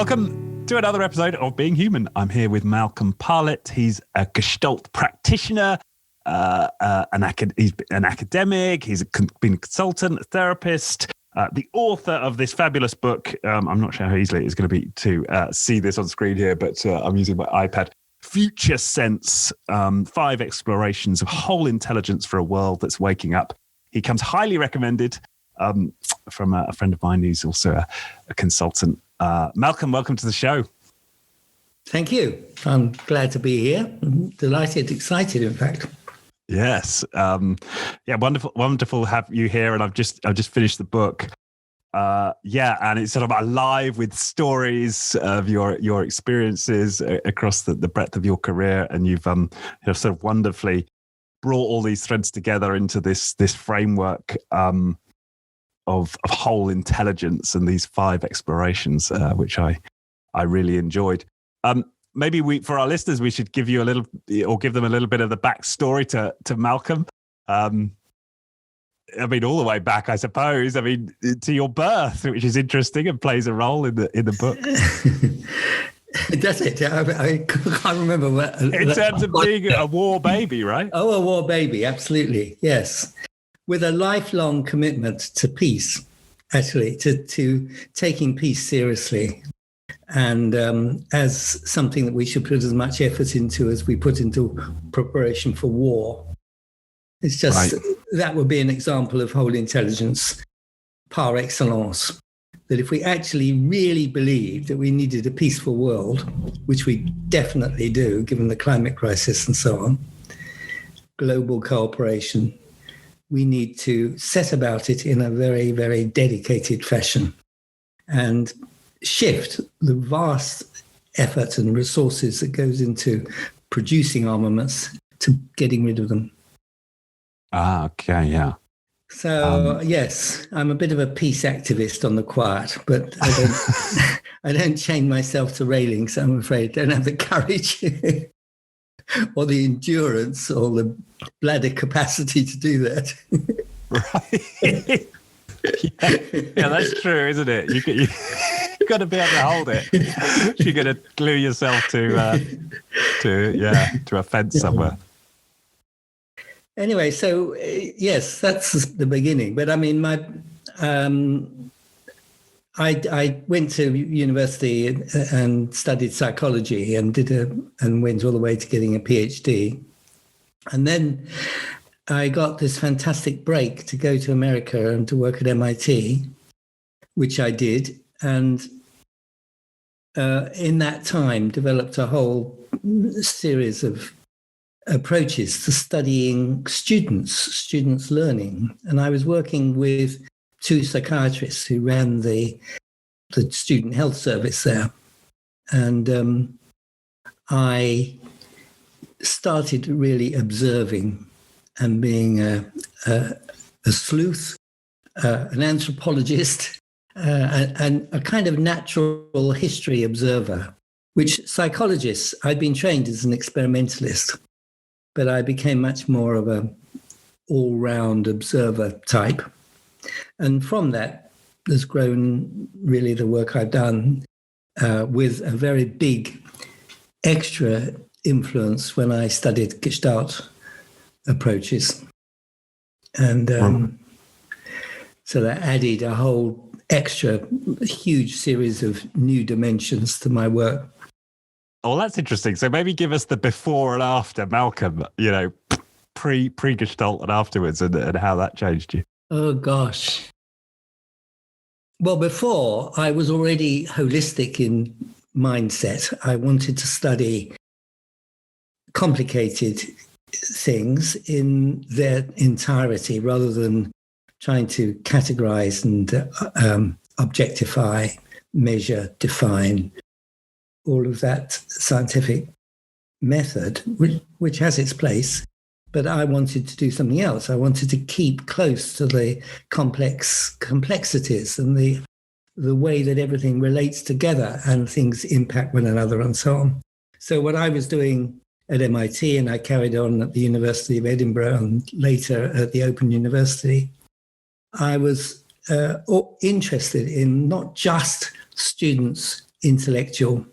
Welcome to another episode of Being Human. I'm here with Malcolm Parlett. He's a Gestalt practitioner, he's an academic, he's been a consultant, a therapist, the author of this fabulous book. I'm not sure how easily it's going to be to see this on screen here, but I'm using my iPad. Future Sense, 5 explorations of whole intelligence for a world that's waking up. He comes highly recommended from a friend of mine who's also a consultant. Malcolm, welcome to the show. Thank you. I'm glad to be here. I'm delighted, excited, in fact. Yes. Wonderful to have you here. And I've just finished the book. And it's sort of alive with stories of your experiences across the breadth of your career. And you've sort of wonderfully brought all these threads together into this framework of whole intelligence and these 5 explorations, which I really enjoyed. Maybe for our listeners, we should give them a little bit of the backstory to Malcolm. All the way back, I suppose. To your birth, which is interesting and plays a role in the book. Does it? I can't remember what. In terms of being a war baby, right? Oh, a war baby, absolutely, yes. With a lifelong commitment to peace, actually, to taking peace seriously. And as something that we should put as much effort into as we put into preparation for war. It's just right. That would be an example of whole intelligence par excellence. That if we actually really believed that we needed a peaceful world, which we definitely do, given the climate crisis and so on, global cooperation, we need to set about it in a very, very dedicated fashion and shift the vast effort and resources that goes into producing armaments to getting rid of them. Ah, okay, yeah. So, yes, I'm a bit of a peace activist on the quiet, but I don't chain myself to railings, I'm afraid. I don't have the courage or the endurance or the bladder capacity to do that. Right. Yeah, that's true, isn't it? You've got to be able to hold it. You're going to glue yourself to a fence somewhere. Anyway, so yes, that's the beginning. But I mean, I went to university and studied psychology and went all the way to getting a PhD, and then I got this fantastic break to go to America and to work at MIT, which I did, and in that time developed a whole series of approaches to studying students learning. And I was working with 2 psychiatrists who ran the student health service there. And I started really observing and being a sleuth, an anthropologist, and a kind of natural history observer, which psychologists, I'd been trained as an experimentalist, but I became much more of a all-round observer type. And from that has grown really the work I've done with a very big extra influence when I studied Gestalt approaches. And so that added a whole extra huge series of new dimensions to my work. Oh, that's interesting. So maybe give us the before and after, Malcolm, pre-Gestalt and afterwards, and how that changed you. Oh, gosh. Well, before, I was already holistic in mindset. I wanted to study complicated things in their entirety rather than trying to categorize and objectify, measure, define, all of that scientific method, which has its place. But I wanted to do something else. I wanted to keep close to the complexities and the way that everything relates together and things impact one another and so on. So what I was doing at MIT, and I carried on at the University of Edinburgh and later at the Open University, I was interested in not just students intellectual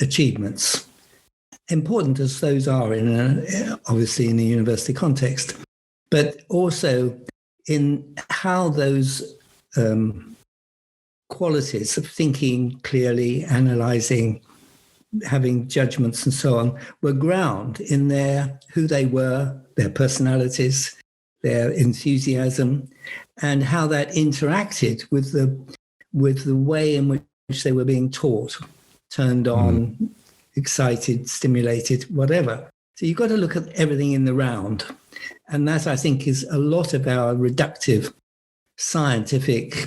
achievements, important as those are obviously in a university context, but also in how those qualities of thinking clearly, analyzing, having judgments and so on were ground in who they were, their personalities, their enthusiasm, and how that interacted with the way in which they were being taught, turned on, excited, stimulated, whatever. So you've got to look at everything in the round. And that, I think, is a lot of our reductive scientific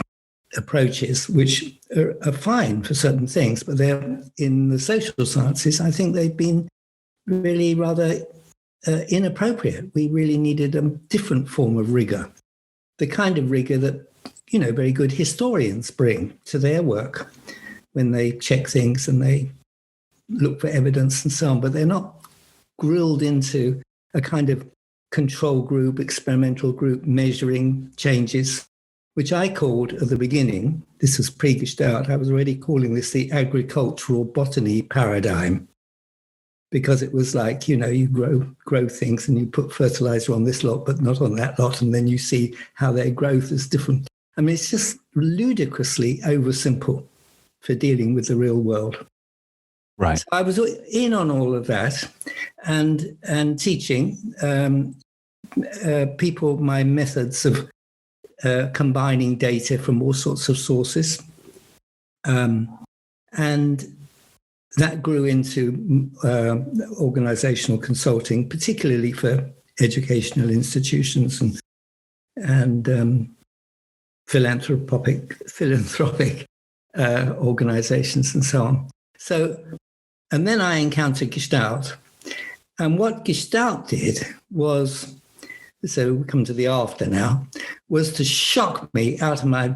approaches, which are fine for certain things, but they're in the social sciences, I think they've been really rather inappropriate. We really needed a different form of rigor, the kind of rigor that, very good historians bring to their work when they check things and they look for evidence and so on, but they're not grilled into a kind of control group, experimental group, measuring changes, which I called at the beginning, this was pre-Gestalt, I was already calling this the agricultural botany paradigm, because it was like, you grow things and you put fertilizer on this lot, but not on that lot, and then you see how their growth is different. I mean, it's just ludicrously oversimple for dealing with the real world. Right. So I was in on all of that and teaching people my methods of combining data from all sorts of sources. And that grew into organizational consulting, particularly for educational institutions and philanthropic organizations and so on. So, and then I encountered Gestalt. And what Gestalt did was, so we come to the after now, was to shock me out of my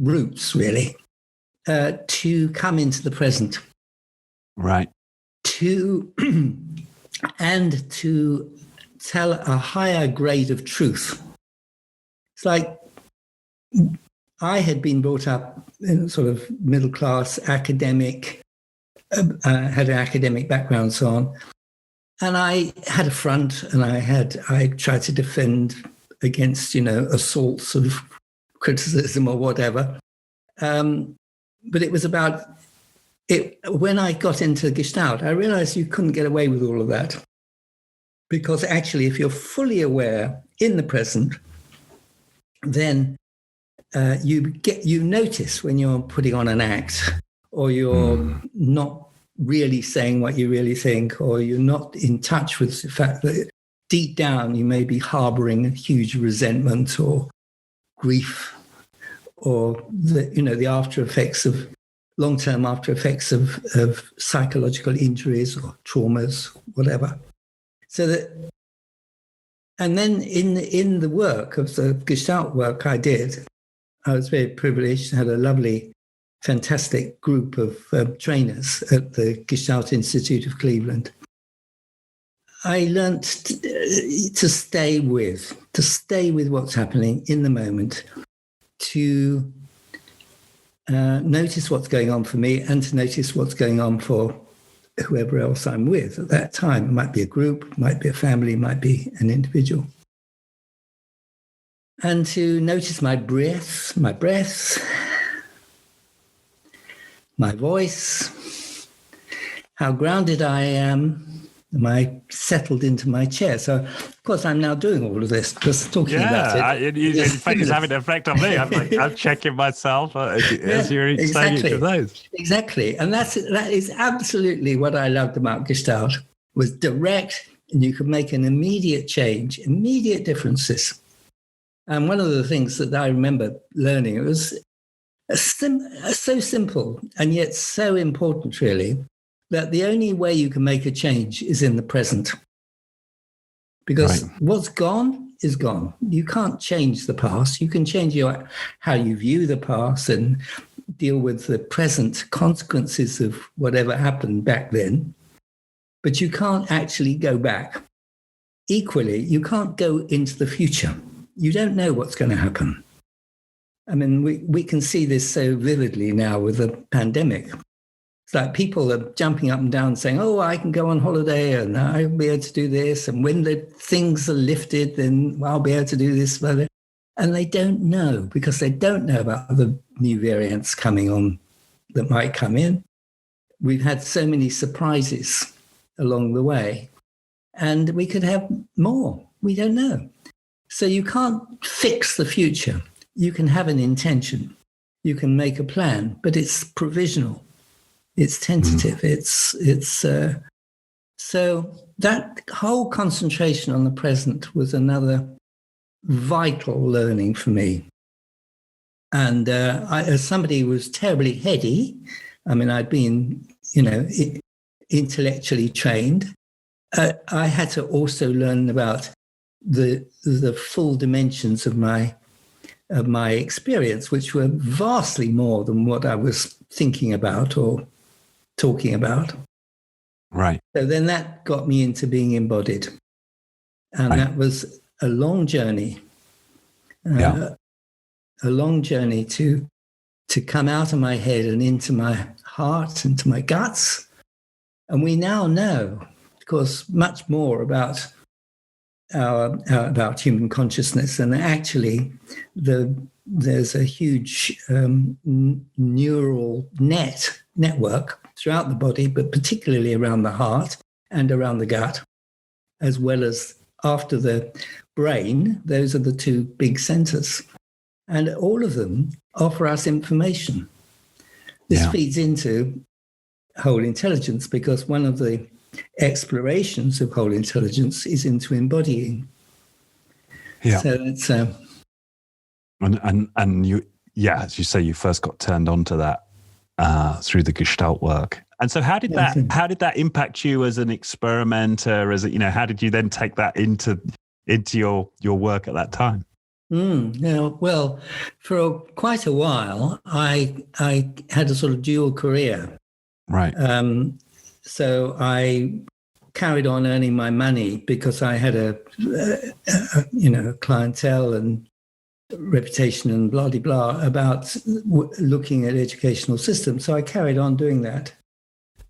roots, really, to come into the present. Right. And to tell a higher grade of truth. It's like I had been brought up in sort of middle class, academic, had an academic background and so on. And I had a front and I tried to defend against, assaults of criticism or whatever. But it was about it. When I got into Gestalt, I realized you couldn't get away with all of that. Because actually, if you're fully aware in the present, then you notice when you're putting on an act, or you're not really saying what you really think, or you're not in touch with the fact that deep down you may be harboring a huge resentment or grief, or the after effects of long-term after effects of psychological injuries or traumas, whatever. So that, and then in the work of the Gestalt work I did, I was very privileged, had a lovely, fantastic group of trainers at the Gestalt Institute of Cleveland. I learned to stay with what's happening in the moment, to notice what's going on for me and to notice what's going on for whoever else I'm with at that time. It might be a group, it might be a family, it might be an individual. And to notice my breath, my voice, how grounded I am. Am I settled into my chair? So, of course, I'm now doing all of this because talking about it. In fact, it's having an effect on me. I'm checking myself as you're saying each of those. Exactly. And that is absolutely what I loved about Gestalt, was direct, and you could make an immediate change, immediate differences. And one of the things that I remember learning, it was so simple and yet so important, really, that the only way you can make a change is in the present. Because what's gone is gone. You can't change the past. You can change how you view the past and deal with the present consequences of whatever happened back then. But you can't actually go back. Equally, you can't go into the future. You don't know what's going to happen. I mean, we can see this so vividly now with the pandemic. It's like people are jumping up and down saying, oh, I can go on holiday and I'll be able to do this. And when the things are lifted, then I'll be able to do this. And they don't know, because they don't know about the new variants coming on that might come in. We've had so many surprises along the way, and we could have more. We don't know. So you can't fix the future. You can have an intention. You can make a plan, but it's provisional. It's tentative. So that whole concentration on the present was another vital learning for me. And as somebody who was terribly heady, I mean, I'd been, intellectually trained. I had to also learn about the full dimensions of my experience, which were vastly more than what I was thinking about or talking about. Right. So then that got me into being embodied. And right. That was a long journey. A long journey to come out of my head and into my heart, into my guts. And we now know, of course, much more about about human consciousness. And actually, there's a huge neural network throughout the body, but particularly around the heart and around the gut, as well as after the brain. Those are the two big centers. And all of them offer us information. This feeds into whole intelligence, because one of the explorations of whole intelligence is into embodying. Yeah. So it's and you, as you say, you first got turned on to that through the Gestalt work. And so how did that impact you as an experimenter? How did you then take that into your work at that time? Well, for quite a while, I had a sort of dual career. Right. So I carried on earning my money because I had a clientele and reputation and blah, blah, blah about looking at educational systems. So I carried on doing that.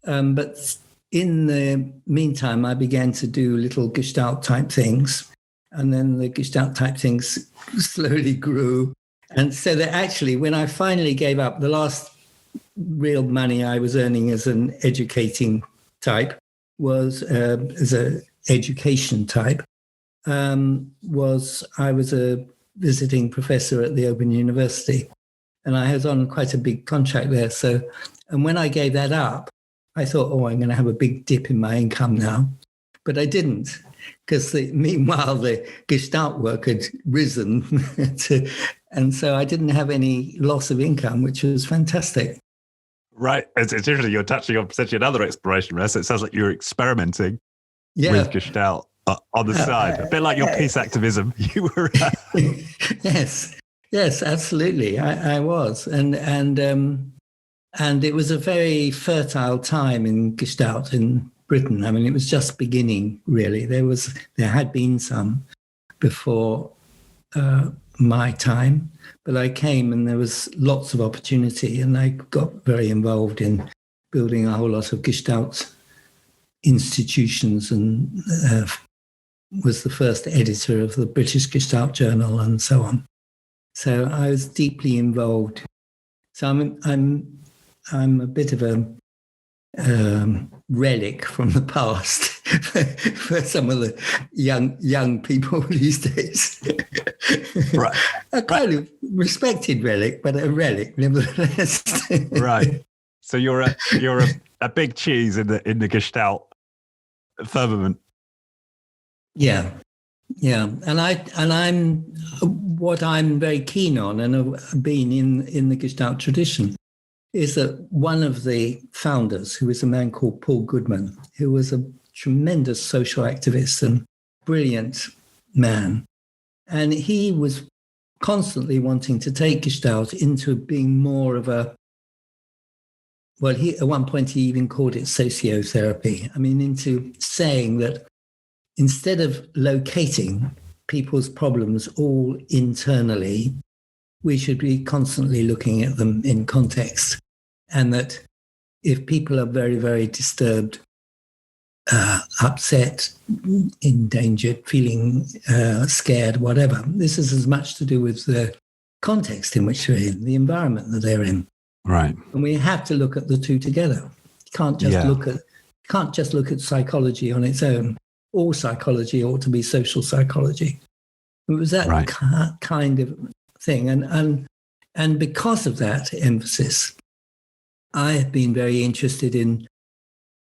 But in the meantime, I began to do little Gestalt type things. And then the Gestalt type things slowly grew. And so that actually, when I finally gave up, the last real money I was earning as an educating type was, as an education type, was I was a visiting professor at the Open University. And I was on quite a big contract there. So, and when I gave that up, I thought, I'm going to have a big dip in my income now. But I didn't. Because meanwhile, the Gestalt work had risen. And so I didn't have any loss of income, which was fantastic. Right. It's interesting. You're touching on potentially another exploration, right? So it sounds like you're experimenting with Gestalt on the side. A bit like your peace activism. You were... Yes, absolutely. I was. And it was a very fertile time in Gestalt in Britain. I mean, it was just beginning, really. There had been some before my time, but I came and there was lots of opportunity, and I got very involved in building a whole lot of Gestalt institutions, and was the first editor of the British Gestalt Journal and so on. So I was deeply involved. So I'm a bit of a relic from the past for some of the young people these days. Right. A kind of respected relic, but a relic nevertheless. Right. So you're a big cheese in the Gestalt firmament. Yeah. And I'm what I'm very keen on, and have been in the Gestalt tradition, is that one of the founders, who is a man called Paul Goodman, who was a tremendous social activist and brilliant man. And he was constantly wanting to take Gestalt into being more of at one point he even called it sociotherapy. I mean, into saying that instead of locating people's problems all internally we should be constantly looking at them in context. And that if people are very, very disturbed, upset, endangered, feeling scared, whatever, this is as much to do with the context in which they're in, the environment that they're in. Right. And we have to look at the two together. You can't just look at psychology on its own. All psychology ought to be social psychology. It was that kind of thing. And because of that emphasis, I have been very interested in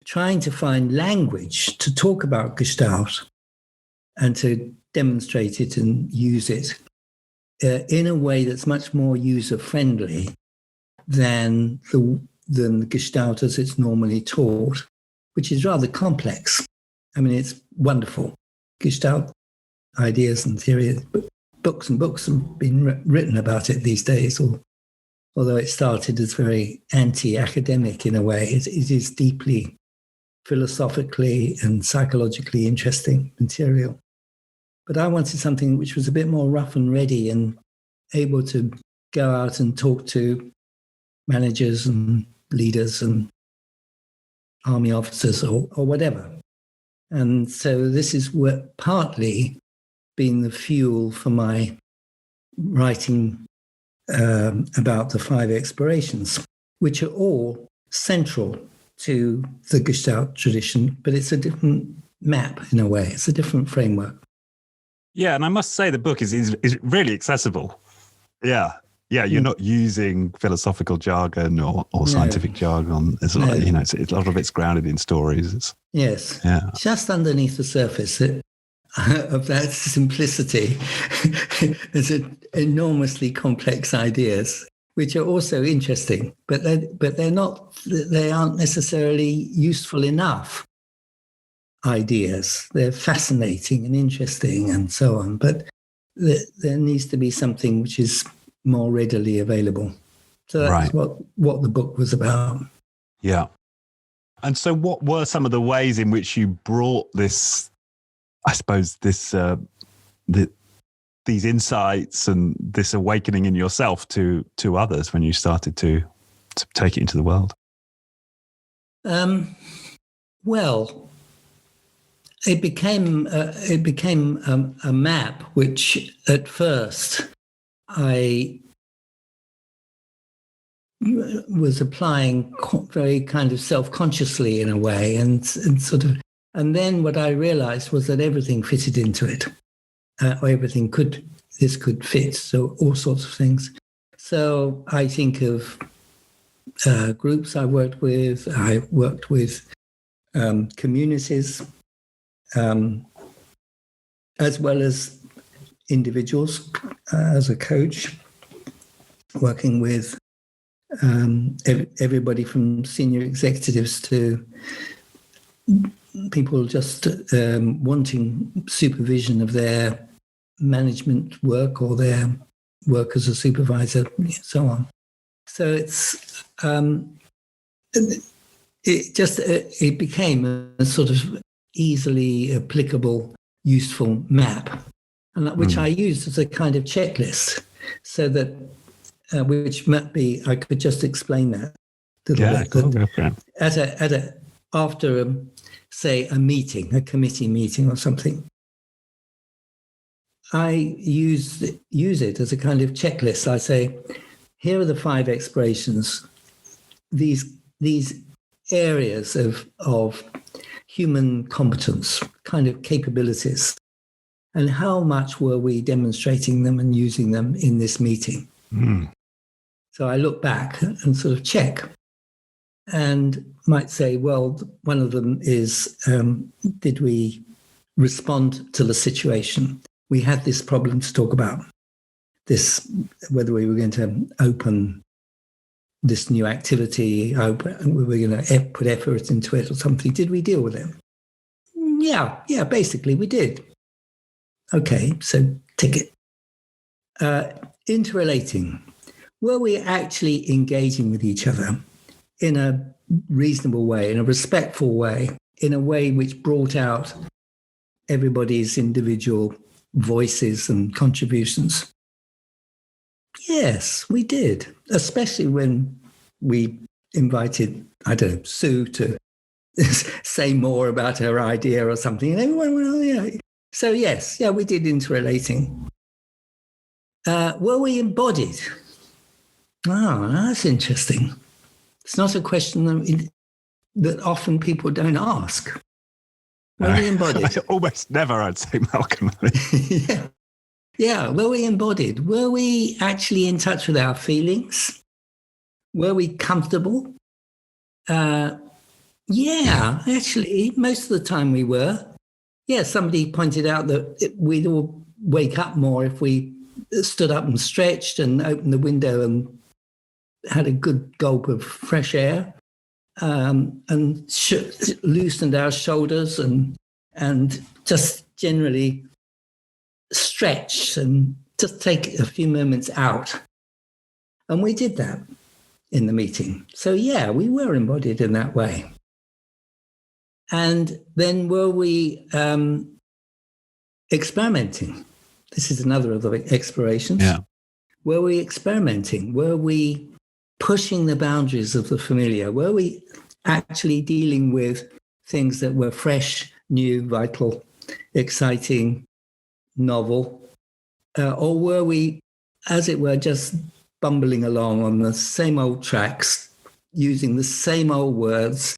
trying to find language to talk about Gestalt and to demonstrate it and use it in a way that's much more user-friendly than the Gestalt as it's normally taught, which is rather complex. I mean, it's wonderful. Gestalt ideas and theories, books and books have been written about it these days, although it started as very anti-academic in a way. It is deeply philosophically and psychologically interesting material. But I wanted something which was a bit more rough and ready and able to go out and talk to managers and leaders and army officers or whatever. And so this is what partly been the fuel for my writing about the 5 explorations, which are all central to the Gestalt tradition, but it's a different map in a way. It's a different framework. Yeah, and I must say the book is really accessible. Yeah. Yeah, you're not using philosophical jargon or scientific jargon. It's a lot, a lot of it's grounded in stories. Yes. Yeah. Just underneath the surface of that simplicity there's enormously complex ideas, which are also interesting, but they aren't necessarily useful enough ideas. They're fascinating and interesting and so on, but there needs to be something which is more readily available. So that's what the book was about. Yeah. And so what were some of the ways in which you brought this, I suppose, these insights and this awakening in yourself to others when you started to take it into the world? Well, it became a map which at first I was applying very kind of self-consciously in a way, and then what I realized was that everything fitted into it, or everything could fit. So all sorts of things. So I think of groups I worked with. I worked with communities, as well as individuals as a coach, working with everybody from senior executives to people just wanting supervision of their management work or their work as a supervisor, so on. So it became a sort of easily applicable, useful map, and which I used as a kind of checklist, so that which might be, I could just explain that a little bit. After say a meeting, a committee meeting or something, I use it as a kind of checklist. I say, here are the 5 explorations, these areas of human competence, kind of capabilities, and how much were we demonstrating them and using them in this meeting? So I look back and sort of check and might say, well, one of them is, did we respond to the situation? We had this problem to talk about, this, whether we were going to open this new activity, we were going to put effort into it or something. Did we deal with it? Yeah, basically we did. Okay, so tick it. Interrelating. Were we actually engaging with each other in a reasonable way, in a respectful way, in a way which brought out everybody's individual voices and contributions? Yes, we did, especially when we invited, I don't know, Sue to say more about her idea or something. And everyone went, oh, yeah. So, yes, yeah, we did interrelating. Were we embodied? Oh, that's interesting. It's not a question that often people don't ask. Were we embodied? Almost never, I'd say, Malcolm. Yeah. Yeah, were we embodied? Were we actually in touch with our feelings? Were we comfortable? Yeah, actually, most of the time we were. Yeah, somebody pointed out that we'd all wake up more if we stood up and stretched and opened the window and had a good gulp of fresh air, and loosened our shoulders and just generally stretch and just take a few moments out. And we did that in the meeting. So, yeah, we were embodied in that way. And then were we experimenting? This is another of the explorations. Yeah. Were we experimenting? Were we pushing the boundaries of the familiar? Were we actually dealing with things that were fresh, new, vital, exciting, novel? Or were we, as it were, just bumbling along on the same old tracks, using the same old words,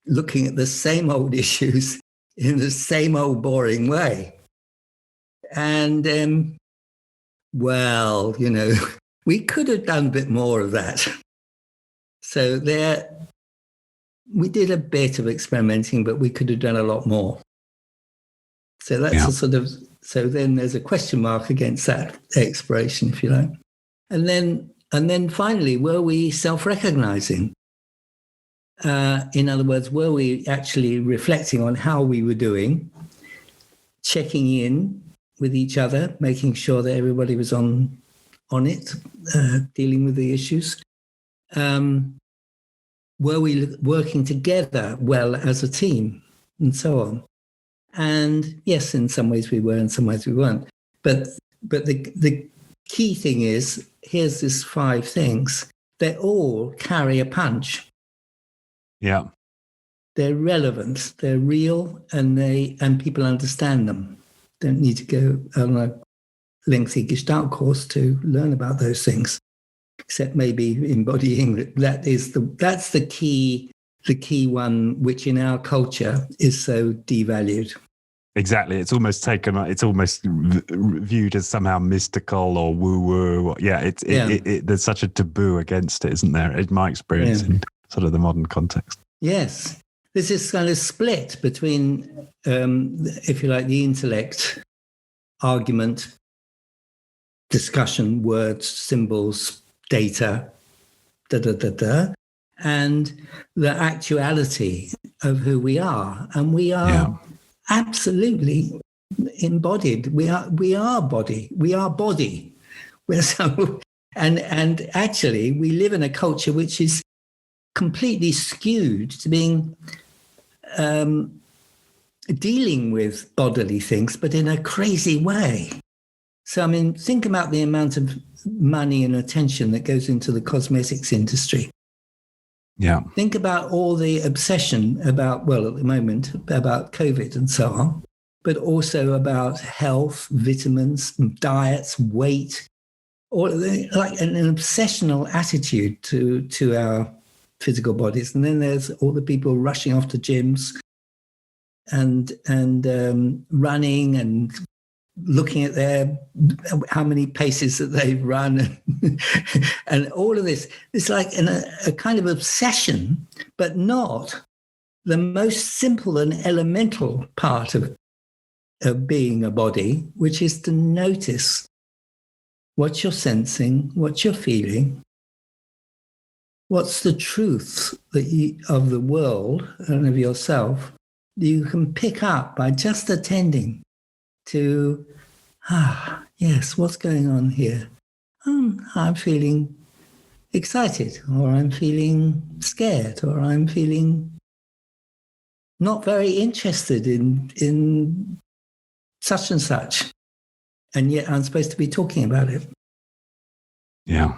looking at the same old issues in the same old boring way? And, well, we could have done a bit more of that. So we did a bit of experimenting, but we could have done a lot more. So that's a sort of, so then there's a question mark against that exploration, if you like. And then finally, were we self-recognizing? In other words, were we actually reflecting on how we were doing, checking in with each other, making sure that everybody was on it, dealing with the issues? Were we working together well as a team, and so on? And yes, in some ways we were, in some ways we weren't. But the key thing is, here's this 5 things. They all carry a punch. Yeah. They're relevant, they're real, and people understand them. Don't need to go on a lengthy Gestalt course to learn about those things, except maybe embodying. That's the key one, which in our culture is so devalued. Exactly. It's almost viewed as somehow mystical or woo-woo. Yeah, there's such a taboo against it, isn't there? In my experience, in sort of the modern context. Yes. There's this kind of split between, if you like, the intellect, argument, discussion, words, symbols, data, and the actuality of who we are. And we are absolutely embodied. We are body. We are body. We're so, and actually we live in a culture which is completely skewed to being dealing with bodily things, but in a crazy way. So, I mean, think about the amount of money and attention that goes into the cosmetics industry. Yeah. Think about all the obsession about, well, at the moment, about COVID and so on, but also about health, vitamins, diets, weight, or like an obsessional attitude to our physical bodies. And then there's all the people rushing off to gyms and running and looking at how many paces that they've run and all of this. It's like a kind of obsession, but not the most simple and elemental part of being a body, which is to notice what you're sensing, what you're feeling, what's the truth of the world and of yourself that you can pick up by just attending to, yes, what's going on here? I'm feeling excited, or I'm feeling scared, or I'm feeling not very interested in such and such. And yet I'm supposed to be talking about it. Yeah.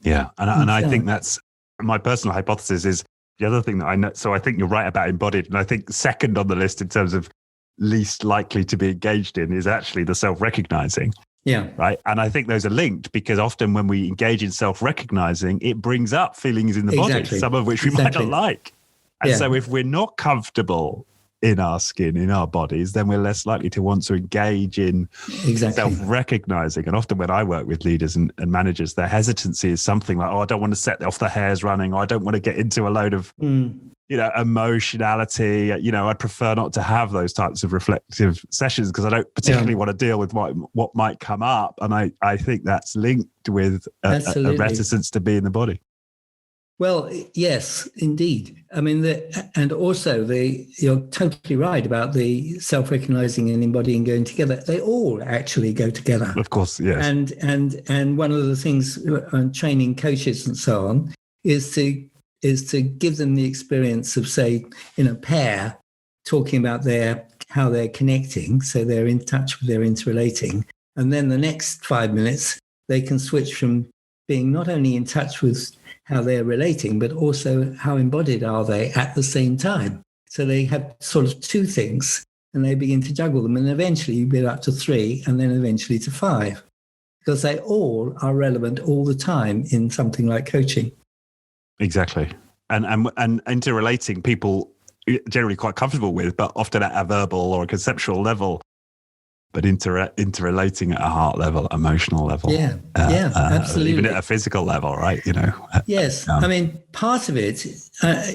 Yeah. And I think that's my personal hypothesis is the other thing that I know. So I think you're right about embodied. And I think second on the list in terms of least likely to be engaged in is actually the self-recognizing. Yeah. Right. And I think those are linked because often when we engage in self-recognizing, it brings up feelings in the body, some of which we might not like. And so if we're not comfortable in our skin, in our bodies, then we're less likely to want to engage in self-recognizing. And often when I work with leaders and managers, their hesitancy is something like, oh, I don't want to set off the hairs running, or I don't want to get into a load of, emotionality. I'd prefer not to have those types of reflective sessions because I don't particularly want to deal with what might come up. And I think that's linked with a reticence to be in the body. Well, yes, indeed. I mean, you're totally right about the self-recognizing and embodying going together. They all actually go together. Of course, yes. And one of the things on training coaches and so on is to give them the experience of, say, in a pair, talking about how they're connecting, so they're in touch with their interrelating, and then the next 5 minutes they can switch from being not only in touch with how they're relating, but also how embodied are they at the same time. So they have sort of two things and they begin to juggle them. And eventually you get up to 3 and then eventually to 5, because they all are relevant all the time in something like coaching. Exactly. And interrelating people generally quite comfortable with, but often at a verbal or a conceptual level, but interrelating at a heart level, emotional level. Yeah, absolutely. Even at a physical level, right? Yes. I mean, part of it,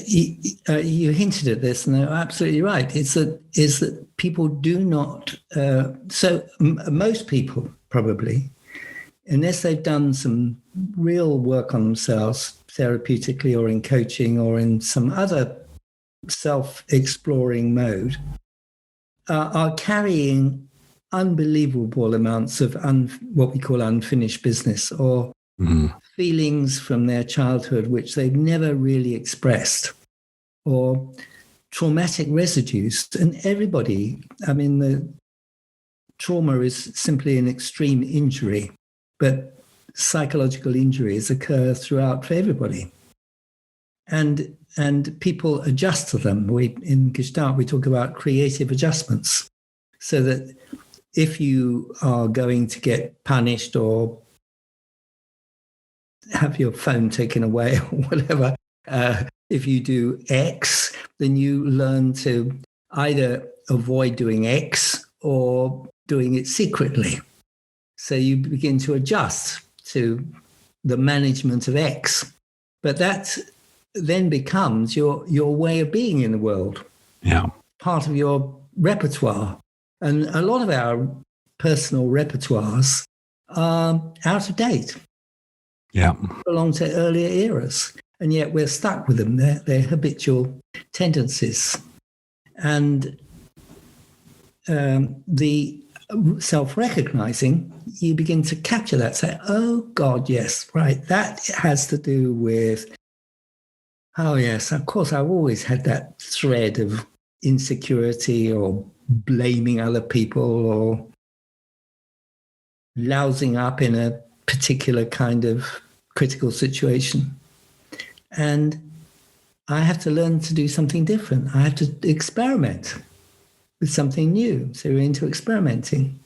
you hinted at this, and they're absolutely right. Is that people do not, most people probably, unless they've done some real work on themselves therapeutically or in coaching or in some other self-exploring mode, are carrying unbelievable amounts of what we call unfinished business, or feelings from their childhood which they've never really expressed, or traumatic residues. And everybody, I mean, the trauma is simply an extreme injury, but psychological injuries occur throughout for everybody. And people adjust to them. In Gestalt, we talk about creative adjustments, so that if you are going to get punished or have your phone taken away or whatever, if you do X, then you learn to either avoid doing X or doing it secretly. So you begin to adjust to the management of X. But that then becomes your way of being in the world. Yeah. Part of your repertoire. And a lot of our personal repertoires are out of date. Yeah. Belong to earlier eras. And yet we're stuck with them. They're habitual tendencies. And the self-recognizing, you begin to capture that, say, oh, God, yes, right. That has to do with, oh, yes, of course, I've always had that thread of insecurity or blaming other people or lousing up in a particular kind of critical situation. And I have to learn to do something different. I have to experiment with something new. So you're into experimenting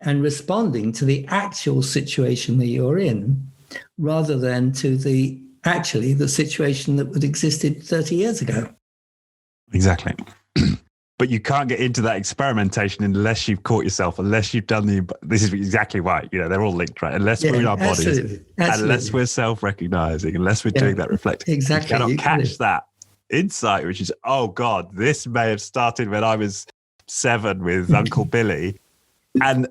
and responding to the actual situation that you're in, rather than to the situation that would existed 30 years ago. Exactly. But you can't get into that experimentation unless you've caught yourself, unless you've done this is exactly right. They're all linked, right? Unless we're in our bodies, unless we're self-recognizing, unless we're doing that reflecting. Exactly. You cannot catch that insight, which is, oh God, this may have started when I was 7 with Uncle Billy. And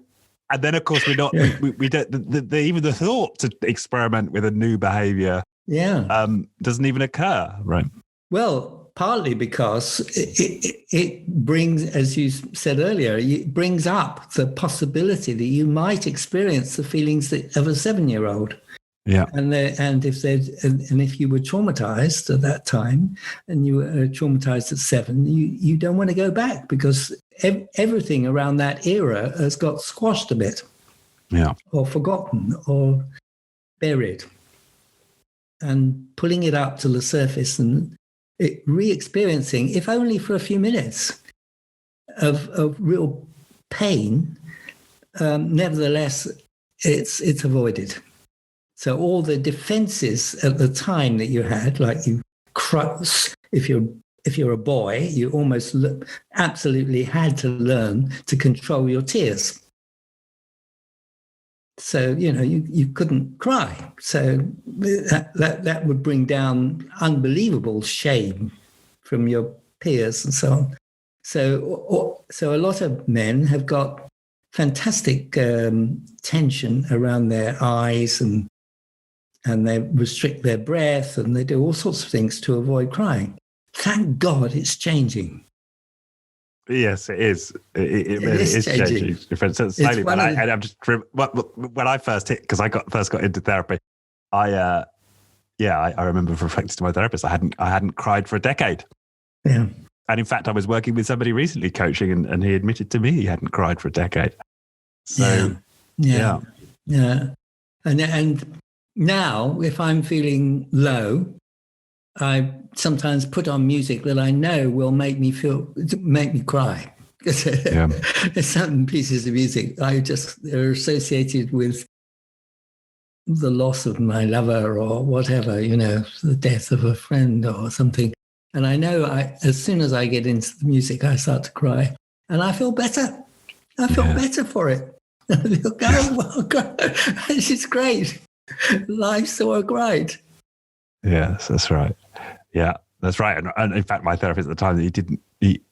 then of course we don't, even the thought to experiment with a new behavior doesn't even occur, right? Well, partly because it brings, as you said earlier, it brings up the possibility that you might experience the feelings of a 7-year-old. Yeah. And if you were traumatized at that time and you were traumatized at 7, you don't want to go back, because everything around that era has got squashed a bit. Yeah. Or forgotten, or buried, and pulling it up to the surface and re-experiencing, if only for a few minutes, of real pain. Nevertheless, it's avoided. So all the defenses at the time that you had, like if you're a boy, you almost absolutely had to learn to control your tears. So, you couldn't cry. So that would bring down unbelievable shame from your peers and so on. So a lot of men have got fantastic tension around their eyes, and they restrict their breath, and they do all sorts of things to avoid crying. Thank God it's changing. Yes, it is. It really is changing. Slowly, but I'm just when I first because I first got into therapy, I remember reflecting to my therapist. I hadn't cried for a decade. Yeah, and in fact, I was working with somebody recently coaching, and he admitted to me he hadn't cried for a decade. So yeah. And now, if I'm feeling low, I sometimes put on music that I know will make me cry. There's certain pieces of music they're associated with the loss of my lover or whatever, the death of a friend or something. And I know as soon as I get into the music, I start to cry, and I feel better. I feel better for it. I feel, oh, God, this is great. Life's so great. Yes, that's right. Yeah, that's right. And in fact, my therapist at the time,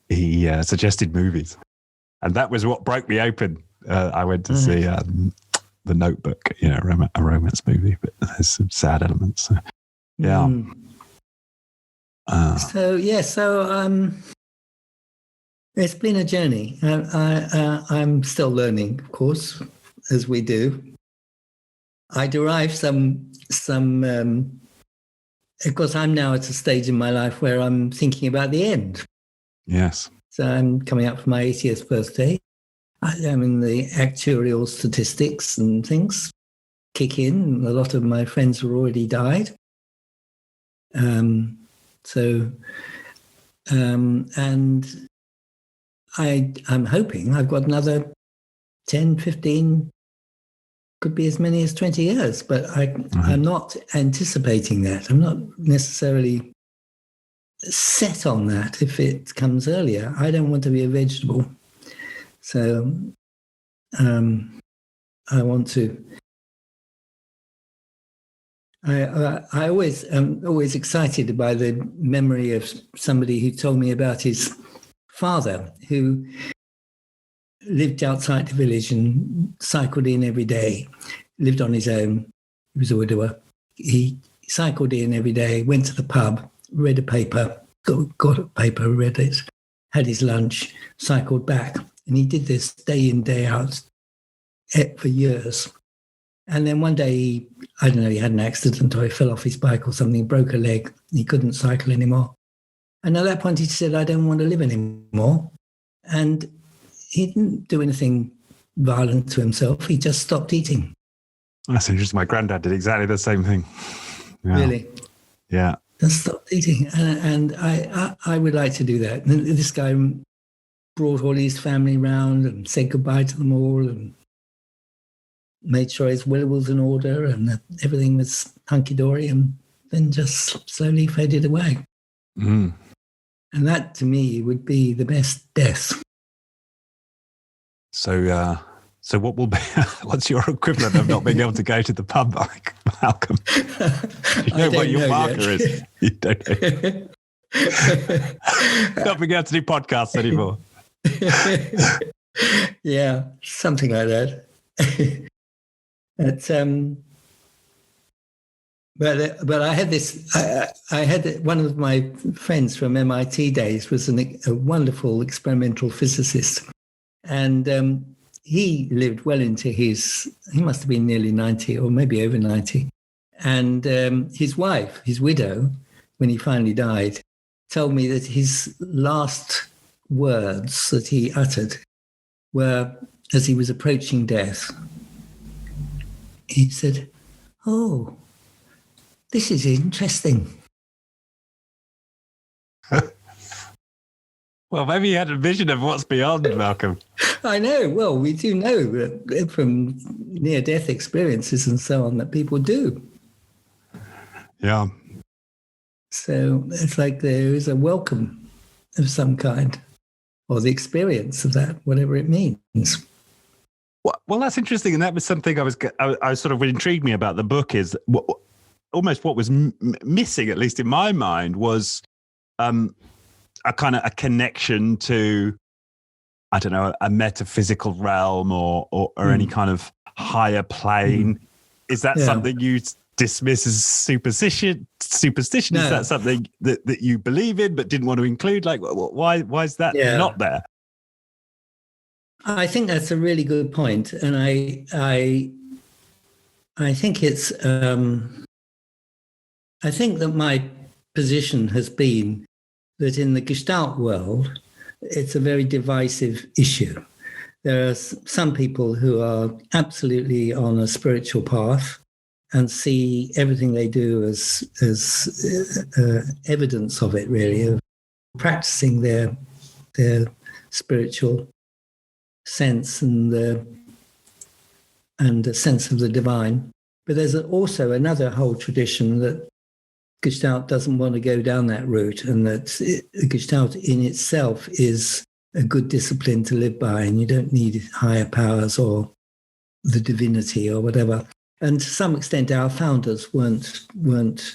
he suggested movies, and that was what broke me open. I went to see The Notebook, a romance movie, but there's some sad elements. So, yeah. It's been a journey. I'm still learning, of course, as we do. I derive some. Of course, I'm now at a stage in my life where I'm thinking about the end. Yes. So I'm coming up for my 80th birthday. I'm in the actuarial statistics and things kick in. A lot of my friends have already died. And I'm hoping I've got another 10, 15, could be as many as 20 years, but I'm not anticipating that. I'm not necessarily set on that if it comes earlier. I don't want to be a vegetable. So I want to... I always am always excited by the memory of somebody who told me about his father, who lived outside the village and cycled in every day, lived on his own. He was a widower. He cycled in every day, went to the pub, read a paper, got a paper, read it, had his lunch, cycled back. And he did this day in, day out for years. And then one day, he had an accident, or he fell off his bike or something, broke a leg. He couldn't cycle anymore. And at that point, he said, I don't want to live anymore. And he didn't do anything violent to himself. He just stopped eating. That's interesting. My granddad did exactly the same thing. Yeah. Really? Yeah. Just stopped eating. And I would like to do that. And this guy brought all his family round and said goodbye to them all and made sure his will was in order and that everything was hunky-dory, and then just slowly faded away. Mm. And that, to me, would be the best death. So what will be? What's your equivalent of not being able to go to the pub, Malcolm? You know what your marker is. You don't know. Not being able to do podcasts anymore. Yeah, something like that. But I had this. I had one of my friends from MIT days was a wonderful experimental physicist, and he lived well into his. He must have been nearly 90, or maybe over 90. And his wife, his widow, when he finally died, told me that his last words that he uttered were, as he was approaching death, he said, oh, this is interesting. Well, maybe you had a vision of what's beyond, Malcolm. I know. Well, we do know that from near-death experiences and so on that people do. Yeah. So it's like there is a welcome of some kind, or the experience of that, whatever it means. Well, that's interesting, and that was something I was sort of what intrigued me about the book is almost what was missing, at least in my mind, was a kind of a connection to, I don't know, a metaphysical realm or any kind of higher plane. Is that something you dismiss as superstition? No. Is that something that you believe in but didn't want to include? Like, why is that not there? I think that's a really good point, and I think it's I think that my position has been that in the Gestalt world, it's a very divisive issue. There are some people who are absolutely on a spiritual path and see everything they do as evidence of it, really, of practicing their spiritual sense and the sense of the divine. But there's also another whole tradition that Gestalt doesn't want to go down that route, and that Gestalt in itself is a good discipline to live by, and you don't need higher powers or the divinity or whatever. And to some extent, our founders weren't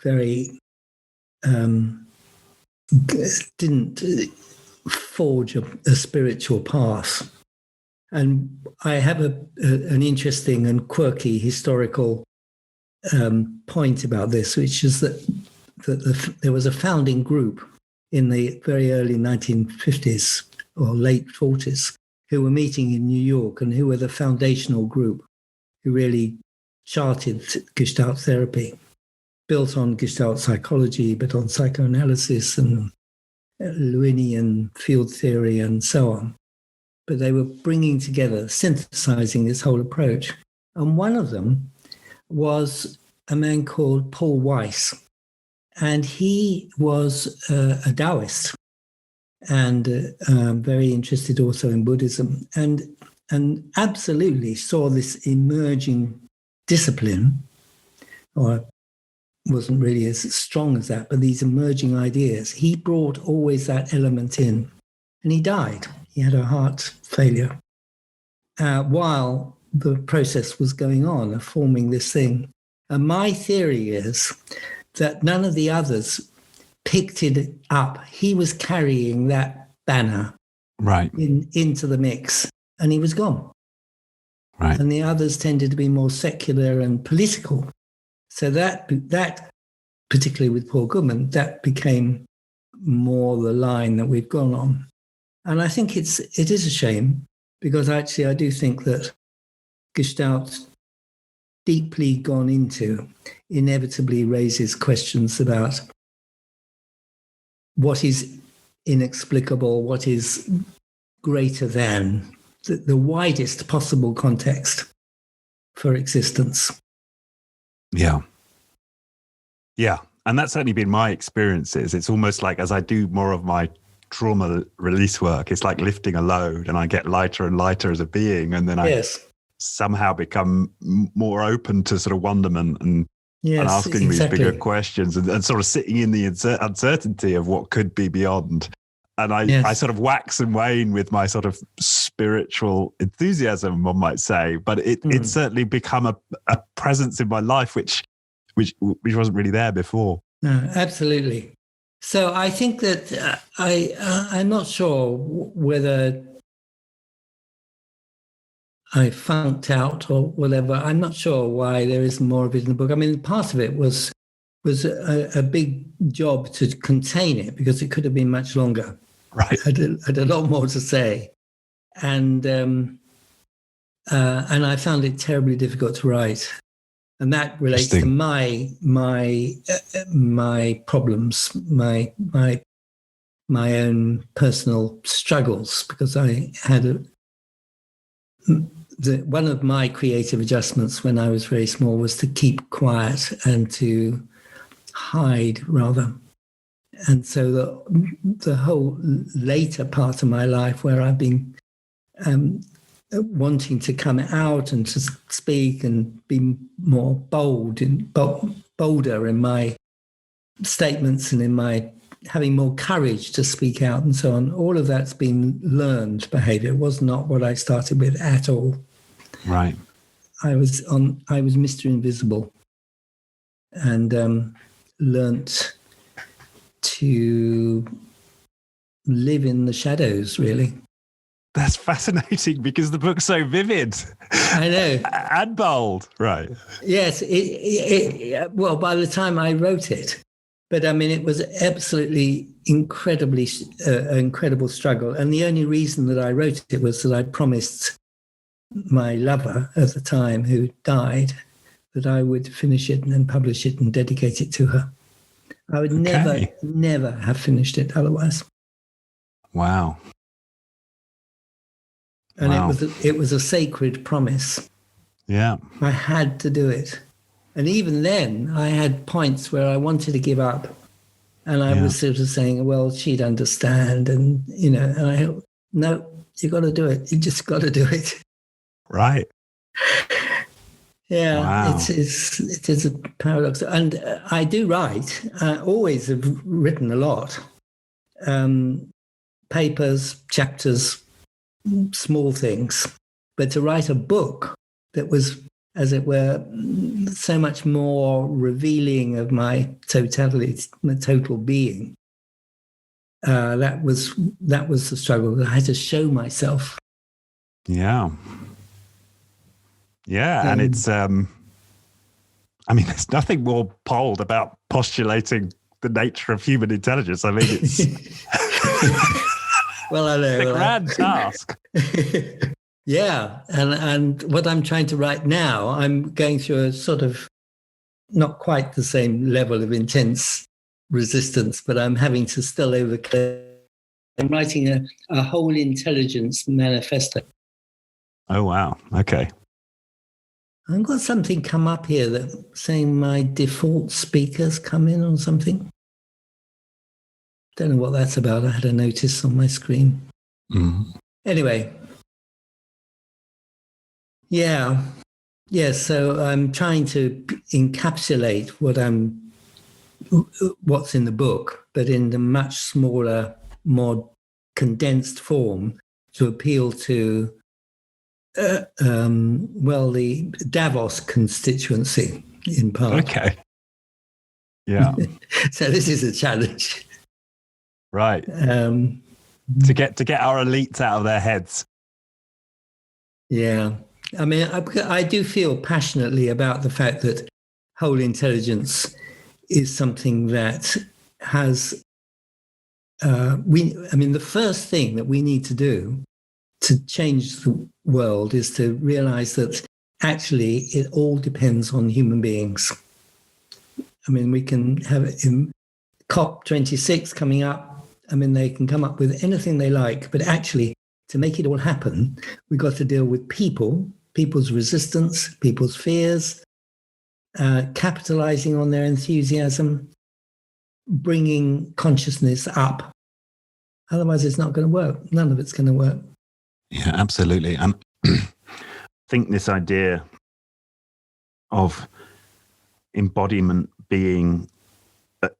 very didn't forge a spiritual path. And I have an interesting and quirky historical point about this, which is that there was a founding group in the very early 1950s or late 40s who were meeting in New York, and who were the foundational group who really charted Gestalt therapy, built on Gestalt psychology, but on psychoanalysis and Lewinian field theory and so on. But they were bringing together, synthesizing this whole approach. And one of them was a man called Paul Weiss. And he was a Taoist and very interested also in Buddhism, and absolutely saw this emerging discipline, or wasn't really as strong as that, but these emerging ideas. He brought always that element in, and he died. He had a heart failure while the process was going on of forming this thing. And my theory is that none of the others picked it up. He was carrying that banner into the mix, and he was gone. Right. And the others tended to be more secular and political. So that particularly with Paul Goodman, that became more the line that we've gone on. And I think it is a shame, because actually I do think that Gestalt, deeply gone into, inevitably raises questions about what is inexplicable, what is greater than, the widest possible context for existence. Yeah. Yeah. And that's certainly been my experiences. It's almost like as I do more of my trauma release work, it's like lifting a load, and I get lighter and lighter as a being. And then I somehow become more open to sort of wonderment and asking these bigger questions and sort of sitting in the uncertainty of what could be beyond. And I sort of wax and wane with my sort of spiritual enthusiasm, one might say, but it's certainly become a presence in my life which wasn't really there before. No, absolutely. So I think that I'm not sure whether I funked out or whatever. I'm not sure why there isn't more of it in the book. I mean, part of it was a big job to contain it, because it could have been much longer. Right. I had a lot more to say. And I found it terribly difficult to write. And that relates to my problems, my own personal struggles, because I had one of my creative adjustments when I was very small was to keep quiet and to hide rather. And so the whole later part of my life where I've been wanting to come out and to speak and be more bolder in my statements and in my having more courage to speak out and so on, all of that's been learned behavior. It was not what I started with at all. Right. I was Mr. Invisible and learnt to live in the shadows, really. That's fascinating because the book's so vivid. I know. And bold. Right. Yes. Well, by the time I wrote it, but I mean, it was absolutely incredible struggle. And the only reason that I wrote it was that I promised my lover at the time, who died, that I would finish it and then publish it and dedicate it to her. I would never have finished it otherwise. Wow. And it was a sacred promise. Yeah. I had to do it. And even then, I had points where I wanted to give up. And I was sort of saying, well, she'd understand. And, and I thought, no, you got to do it. You just got to do it. Right. Yeah, wow. it is a paradox. And I do write. I always have written a lot. Papers, chapters, small things. But to write a book that was, as it were, so much more revealing of my totality, my total being. That was the struggle. I had to show myself. Yeah. Yeah, and it's there's nothing more bold about postulating the nature of human intelligence. I mean, it's well, I know a grand task. Yeah, and what I'm trying to write now, I'm going through a sort of not quite the same level of intense resistance, but I'm having to still overcome. I'm writing a whole intelligence manifesto. Oh, wow. Okay. I've got something come up here that saying my default speakers come in or something. Don't know what that's about. I had a notice on my screen. Mm-hmm. Anyway. Yeah. So I'm trying to encapsulate what's in the book, but in the much smaller, more condensed form to appeal to the Davos constituency in part. Okay. Yeah. So this is a challenge. Right. To get our elites out of their heads. Yeah. I mean, I do feel passionately about the fact that whole intelligence is something that has the first thing that we need to do to change the world is to realize that actually it all depends on human beings. I mean, we can have it in COP26 coming up. I mean, they can come up with anything they like, but actually to make it all happen, we've got to deal with people's resistance, people's fears, capitalizing on their enthusiasm, bringing consciousness up. Otherwise, it's not going to work. None of it's going to work. Yeah, absolutely. And I think this idea of embodiment being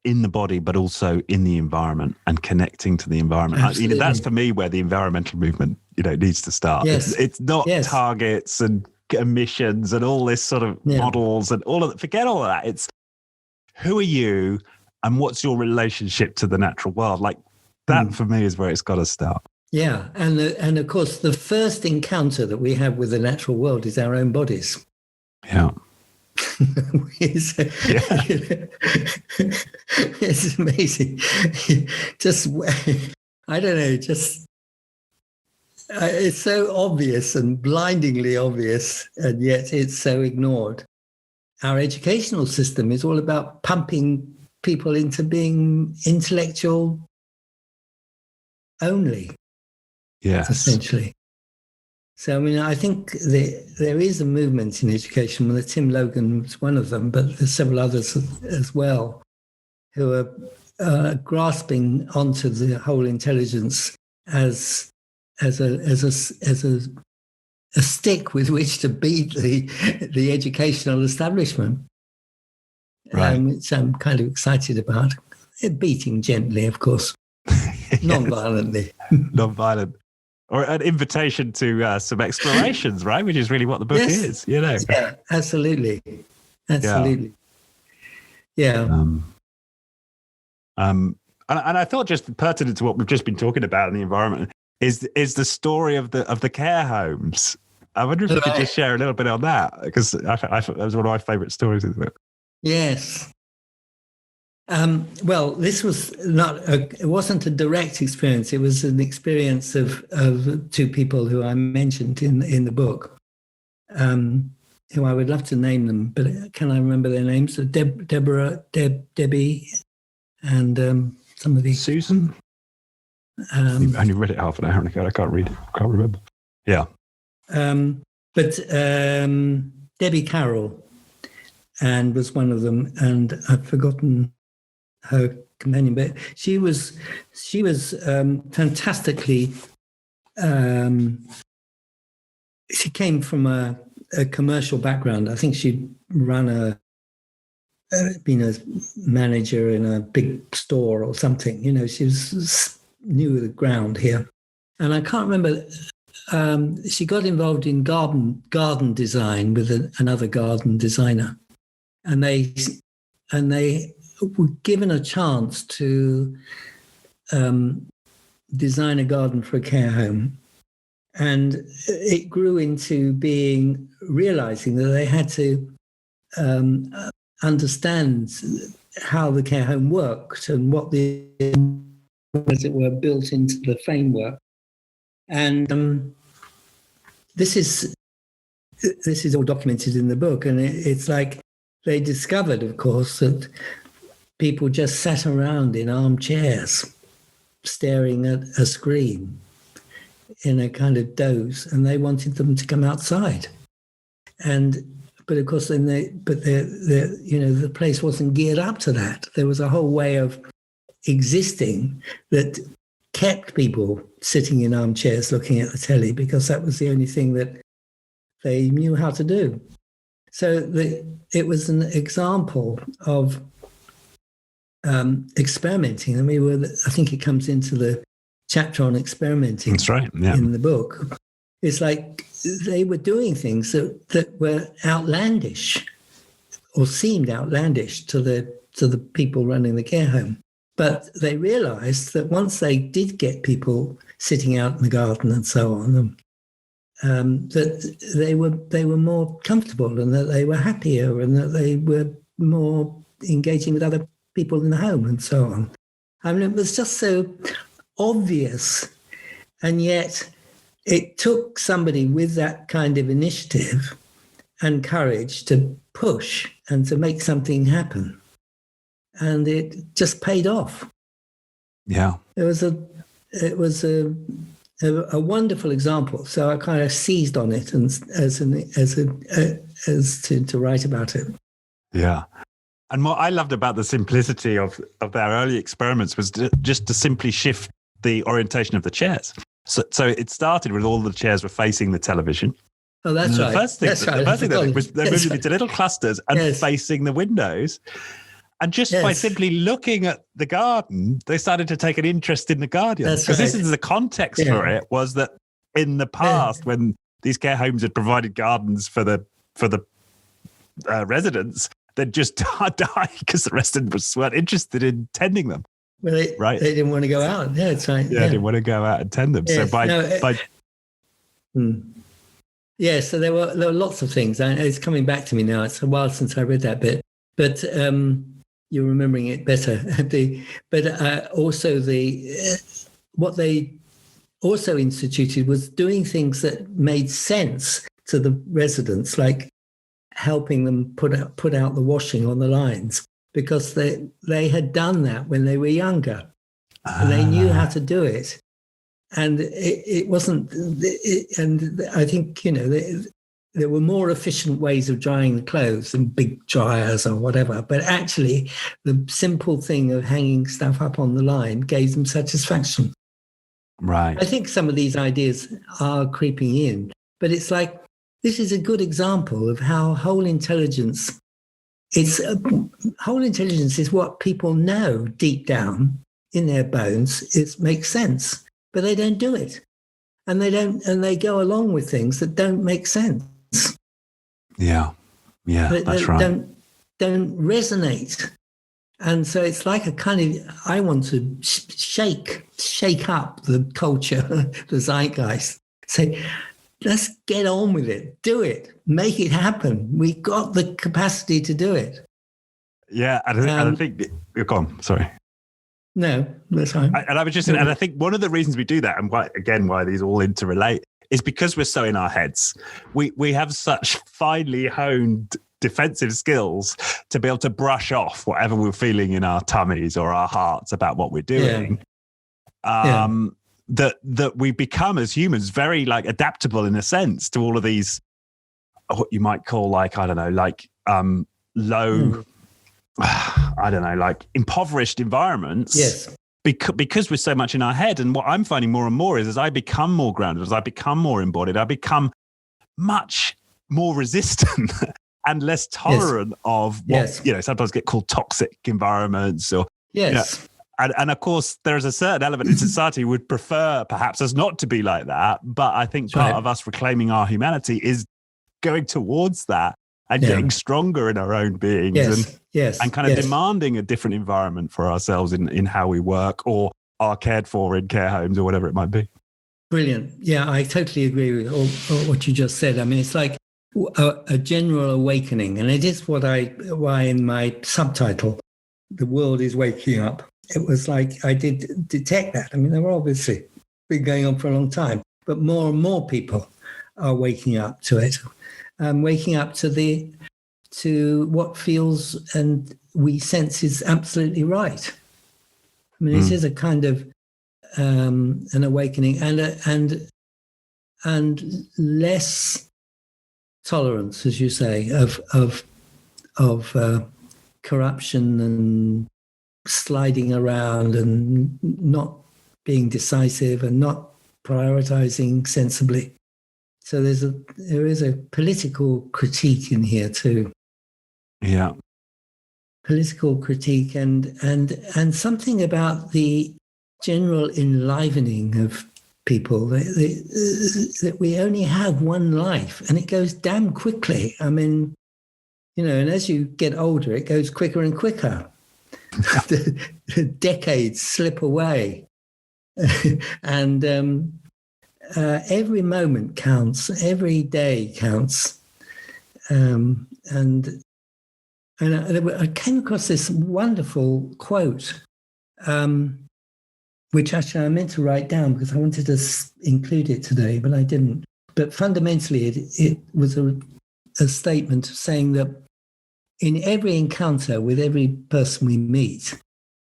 in the body, but also in the environment and connecting to the environment. That's for me where the environmental movement, needs to start. Yes. It's not targets and emissions and all this sort of models and all of that. Forget all of that. It's who are you and what's your relationship to the natural world? Like that for me is where it's got to start. Yeah. And of course, the first encounter that we have with the natural world is our own bodies. Yeah. It's amazing. I don't know, it's so obvious and blindingly obvious, and yet it's so ignored. Our educational system is all about pumping people into being intellectual only. Yes. Essentially. So, I mean, I think there is a movement in education. Well, Tim Logan was one of them, but there's several others as well who are grasping onto the whole intelligence as a stick with which to beat the educational establishment, Right. which I'm kind of excited about. Beating gently, of course, non-violently. Non-violent. Or an invitation to some explorations, right? Which is really what the book is, you know. Yeah, absolutely. Absolutely. Yeah. And I thought, just pertinent to what we've just been talking about in the environment, is the story of the care homes. I wonder if you could just share a little bit on that, because that was one of my favourite stories in the book. Yes. Well, this was it wasn't a direct experience. It was an experience of two people who I mentioned in the book, who I would love to name them, but can I remember their names? Debbie, and somebody. Susan? I only read it half an hour ago. I can't read it. I can't remember. Yeah. But Debbie Carroll and was one of them, and I've forgotten her companion, but she was fantastically. She came from a commercial background. I think she'd been a manager in a big store or something. You know, she was new to the ground here, and I can't remember. She got involved in garden design with another garden designer, and they were given a chance to design a garden for a care home, and it grew into realizing that they had to understand how the care home worked and what as it were, built into the framework. And this is all documented in the book, and it's like they discovered, of course, that people just sat around in armchairs staring at a screen in a kind of doze, and they wanted them to come outside. But of course, the place wasn't geared up to that. There was a whole way of existing that kept people sitting in armchairs looking at the telly, because that was the only thing that they knew how to do. So it was an example of experimenting. And I think it comes into the chapter on experimenting. That's right. Yeah. In the book. It's like they were doing things that were outlandish or seemed outlandish to the people running the care home. But they realized that once they did get people sitting out in the garden and so on, that they were more comfortable, and that they were happier, and that they were more engaging with other people in the home and so on. I mean, it was just so obvious, and yet it took somebody with that kind of initiative and courage to push and to make something happen. And it just paid off. Yeah. It was a wonderful example. So I kind of seized on it and as to write about it. Yeah. And what I loved about the simplicity of their early experiments was just to simply shift the orientation of the chairs. So it started with all the chairs were facing the television. Oh, that's right. The first thing they did was they moved into little clusters and facing the windows. And just by simply looking at the garden, they started to take an interest in the garden. Because this is the context for it, was that in the past, when these care homes had provided gardens for the residents, they'd just die because the residents weren't interested in tending them. Well, they didn't want to go out. Yeah, that's right. Yeah, they didn't want to go out and tend them. Yes. So so there were lots of things. It's coming back to me now. It's a while since I read that bit, but you're remembering it better. What they also instituted was doing things that made sense to the residents, like helping them put out the washing on the lines, because they had done that when they were younger. And they knew how to do it. and it wasn't. And I think, there were more efficient ways of drying the clothes than big dryers or whatever. But actually, the simple thing of hanging stuff up on the line gave them satisfaction. Right. I think some of these ideas are creeping in, but it's like, this is a good example of how whole intelligence is what people know deep down in their bones. It makes sense, but they don't do it. And they go along with things that don't make sense. Yeah. That's right. Don't resonate. And so it's like a kind of, I want to shake up the culture, the zeitgeist, say, let's get on with it, do it, make it happen. We've got the capacity to do it. Yeah, and I think you're gone. Sorry. No, that's fine. And I was just saying, and I think one of the reasons we do that, and why these all interrelate, is because we're so in our heads. We have such finely honed defensive skills to be able to brush off whatever we're feeling in our tummies or our hearts about what we're doing. That we become as humans very like adaptable in a sense to all of these, what you might call like, I don't know, like low, I don't know, like impoverished environments. Yes. Because we're so much in our head. And what I'm finding more and more is as I become more grounded, as I become more embodied, I become much more resistant and less tolerant of what, sometimes get called toxic environments or, and of course, there is a certain element in society who would prefer perhaps us not to be like that. But I think part of us reclaiming our humanity is going towards that and getting stronger in our own beings and kind of demanding a different environment for ourselves in how we work or are cared for in care homes or whatever it might be. Brilliant. Yeah, I totally agree with all what you just said. I mean, it's like a general awakening. And it is why in my subtitle, The World is Waking Up, it was like I did detect that. I mean, they were obviously been going on for a long time, but more and more people are waking up to it. Waking up to what feels and we sense is absolutely right. I mean, it is a kind of an awakening and less tolerance, as you say, of corruption and sliding around and not being decisive and not prioritizing sensibly. So there is a political critique in here too. Yeah. Political critique and something about the general enlivening of people that we only have one life and it goes damn quickly. I mean, and as you get older, it goes quicker and quicker. The decades slip away. And every moment counts, every day counts. And I came across this wonderful quote, which actually I meant to write down because I wanted to include it today, but I didn't. But fundamentally, it was a statement saying that in every encounter with every person we meet,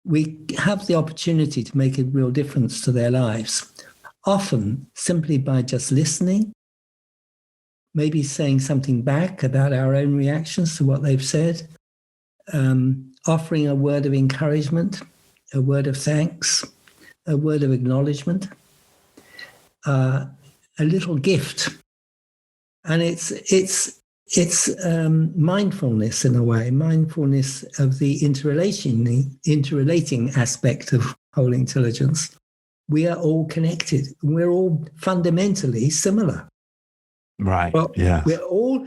we have the opportunity to make a real difference to their lives, often simply by just listening, maybe saying something back about our own reactions to what they've said, offering a word of encouragement, a word of thanks, a word of acknowledgement, a little gift. And it's mindfulness in a way, mindfulness of the interrelating aspect of whole intelligence. We are all connected. We're all fundamentally similar. Right. Well, we're all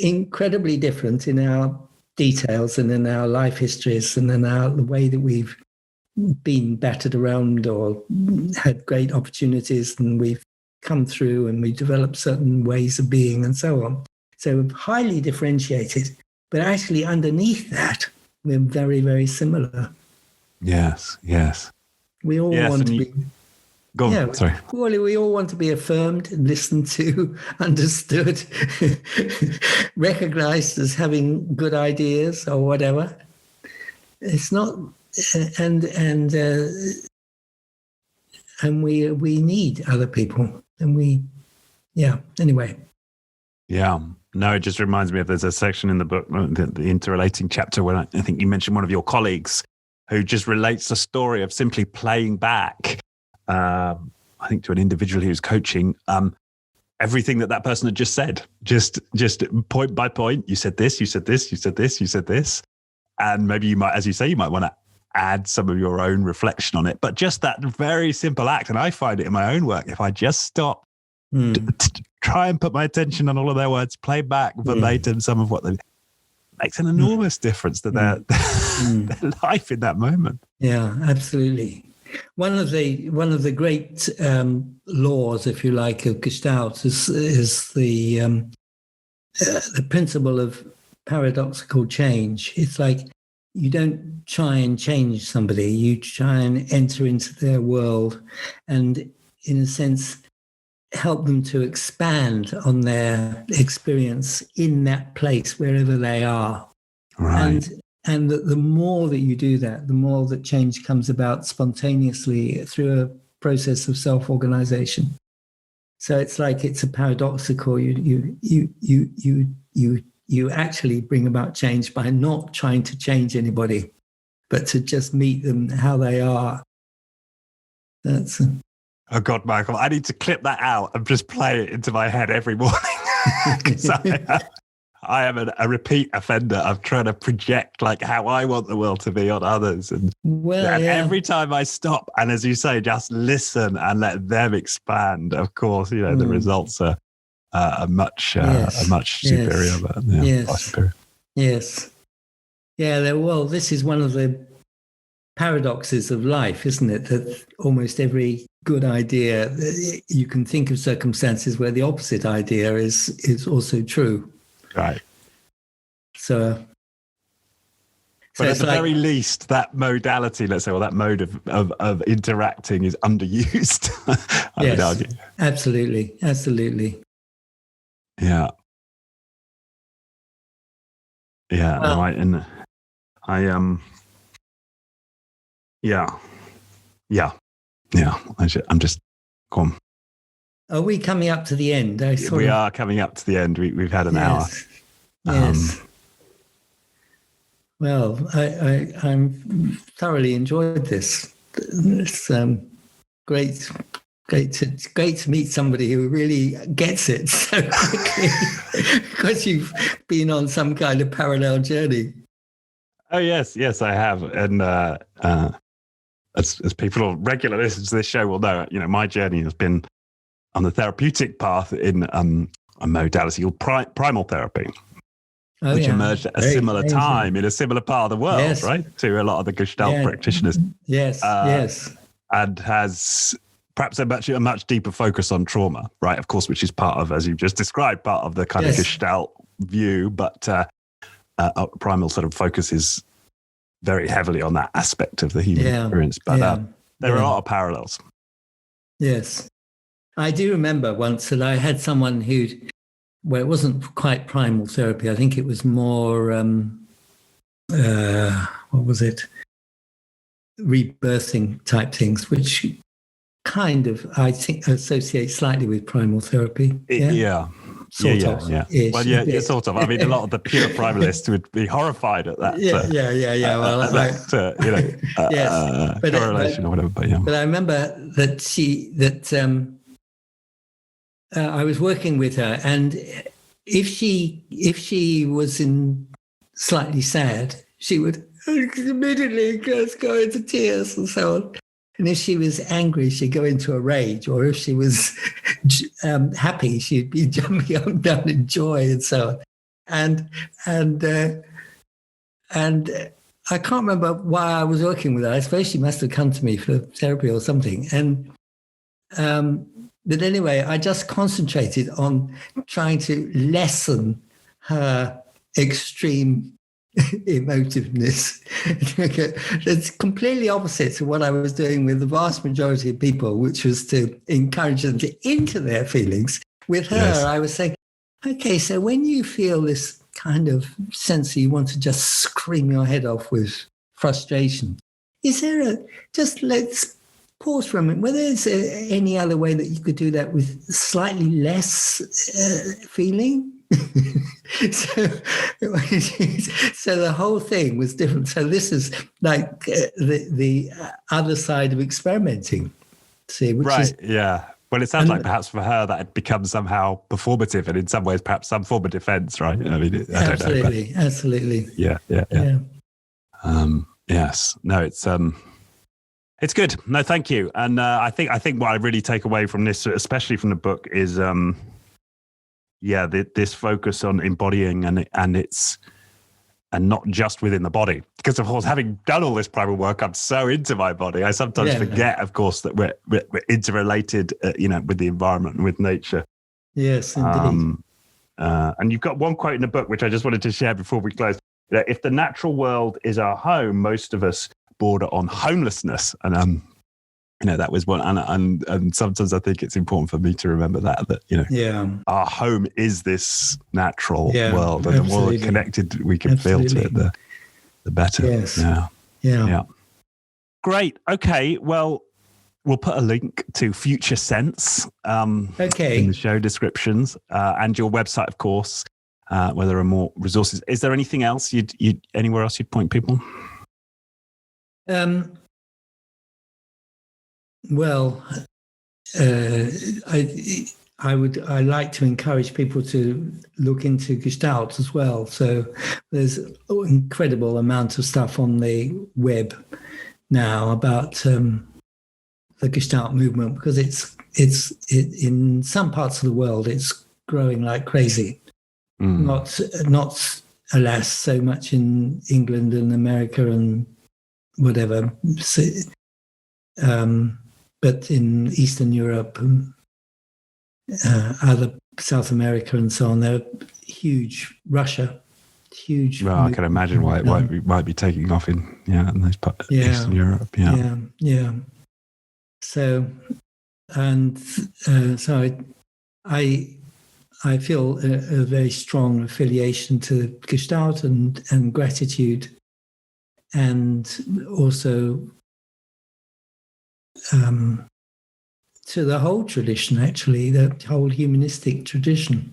incredibly different in our details and in our life histories and in the way that we've been battered around or had great opportunities and we've come through and we developed certain ways of being and so on. So highly differentiated, but actually underneath that, we're very, very similar. Yes. We all want to be... Go on, sorry. Well, we all want to be affirmed, listened to, understood, recognized as having good ideas or whatever. It's not... And we need other people, and anyway. Yeah. No, it just reminds me of, there's a section in the book, the interrelating chapter, where I think you mentioned one of your colleagues who just relates a story of simply playing back, I think to an individual he was coaching, everything that person had just said, just point by point. You said this, you said this, you said this, you said this. And maybe you might, as you say, you might want to add some of your own reflection on it. But just that very simple act, and I find it in my own work, if I just stop, try and put my attention on all of their words, play back verbatim some of what they makes an enormous difference to their life in that moment. Yeah, absolutely. One of the great laws, if you like, of Gestalt is the principle of paradoxical change. It's like you don't try and change somebody; you try and enter into their world, and in a sense, help them to expand on their experience in that place, wherever they are. Right. And the more that you do that, the more that change comes about spontaneously through a process of self-organization. So it's like it's a paradoxical. You actually bring about change by not trying to change anybody, but to just meet them how they are. That's. Oh God, Michael, I need to clip that out and just play it into my head every morning. Because I am a repeat offender of trying to project like how I want the world to be on others. And every time I stop and, as you say, just listen and let them expand, of course, the results are much superior. But, far superior. Yes. Yeah, well, this is one of the paradoxes of life, isn't it? That almost every good idea, you can think of circumstances where the opposite idea is also true. Right. So but at the very least, that modality, let's say, or that mode of interacting is underused. I would argue. Absolutely. Yeah. Yeah. Well, I'm just, come on. Are we coming up to the end? We are coming up to the end. We've had an hour. Yes. Well, I'm thoroughly enjoyed this. It's great to meet somebody who really gets it so quickly, because you've been on some kind of parallel journey. Oh yes, I have, and as people who regularly listen to this show will know, my journey has been on the therapeutic path in a modality called primal therapy, which emerged at a similar time in a similar part of the world, right, to a lot of the Gestalt practitioners. Yes. And has perhaps a much deeper focus on trauma, right? Of course, which is part of, as you just described, part of the kind of Gestalt view, but primal sort of focuses very heavily on that aspect of the human experience. But there are a lot of parallels. Yes. I do remember once that I had someone it wasn't quite primal therapy. I think it was more, what was it? Rebirthing type things, which kind of, I think, associate slightly with primal therapy. Sort of. Well, sort of. I mean, a lot of the pure primalists would be horrified at that. Well, correlation or whatever. But I remember that I was working with her, and if she was slightly sad, she would immediately just go into tears and so on. And if she was angry, she'd go into a rage. Or if she was happy, she'd be jumping up and down in joy and so on. And I can't remember why I was working with her. I suppose she must have come to me for therapy or something. And but anyway, I just concentrated on trying to lessen her extreme emotiveness. It's completely opposite to what I was doing with the vast majority of people, which was to encourage them to enter their feelings. With her, I was saying, okay, so when you feel this kind of sense that you want to just scream your head off with frustration, is there let's pause for a minute. Whether there's any other way that you could do that with slightly less feeling. so the whole thing was different. So this is like the other side of experimenting. See, which right? is, yeah. Well, it sounds like perhaps for her that had become somehow performative, and in some ways, perhaps some form of defense, right? I mean, I don't know. But Absolutely. Yeah. Yes. No, it's good. No, thank you. And I think what I really take away from this, especially from the book, is this focus on embodying and not just within the body. Because of course, having done all this primal work, I'm so into my body. I sometimes forget, of course, that we're interrelated, with the environment and with nature. Yes, indeed. And you've got one quote in the book, which I just wanted to share before we close. That if the natural world is our home, most of us border on homelessness. And, that was one. And sometimes I think it's important for me to remember that our home is this natural world. And the more connected we can feel to it, the better. Yes. Yeah. Great. Okay. Well, we'll put a link to Future Sense in the show descriptions and your website, of course, where there are more resources. Is there anything else anywhere else you'd point people? Well, I like to encourage people to look into Gestalt as well. So there's an incredible amount of stuff on the web now about the Gestalt movement, because it's in some parts of the world it's growing like crazy. Not alas so much in England and America and whatever. So, but in Eastern Europe and other South America and so on, they're huge. Russia, huge. Well, I can imagine why it might be taking off in those parts of Eastern Europe. Yeah. So, I feel a very strong affiliation to Gestalt and gratitude, and also to the whole tradition, actually, the whole humanistic tradition.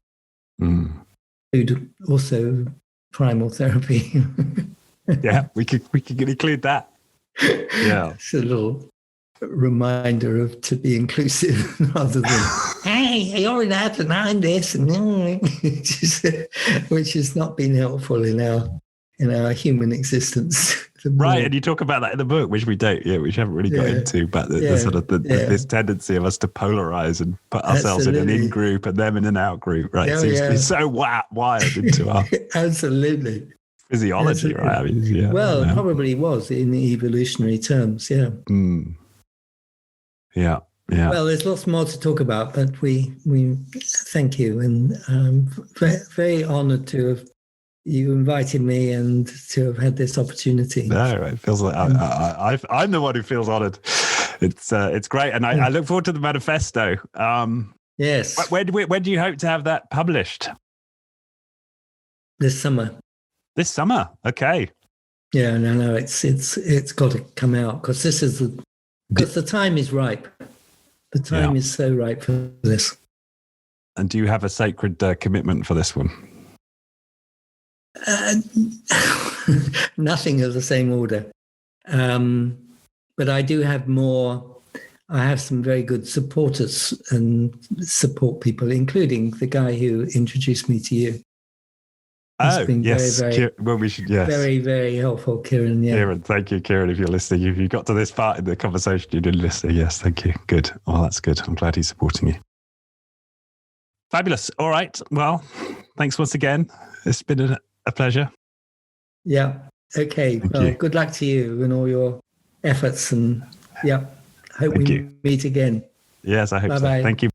Also primal therapy. Yeah, we could include that. Yeah. It's a little reminder to be inclusive rather than, hey, you're allowed to know this, which has not been helpful in our human existence. Right, and you talk about that in the book, which we haven't really got into, but the sort of this tendency of us to polarize and put ourselves in an in group and them in an out group, right? It seems to be so wired into our absolutely physiology, right? I mean, it probably was in evolutionary terms, Yeah. Well, there's lots more to talk about, but we thank you, and I'm very honoured to have you invited me and to have had this opportunity. No, it feels like I'm the one who feels honoured. It's great, and I look forward to the manifesto. Yes. When do you hope to have that published? This summer. This summer, okay. Yeah, no, it's got to come out because the time is ripe. The time is so ripe for this. And do you have a sacred commitment for this one? Nothing of the same order. But I do have more. I have some very good supporters and support people, including the guy who introduced me to you. It's been yes. Very, very helpful, Kieran. Yeah. Kieran, thank you, Kieran, if you're listening. If you got to this part in the conversation, you didn't listen. Yes, thank you. Good. Well, that's good. I'm glad he's supporting you. Fabulous. All right. Well, thanks once again. It's been a pleasure. Yeah. Okay. Thank you. Good luck to you and all your efforts. And hope we meet again. Yes, I hope so. Thank you.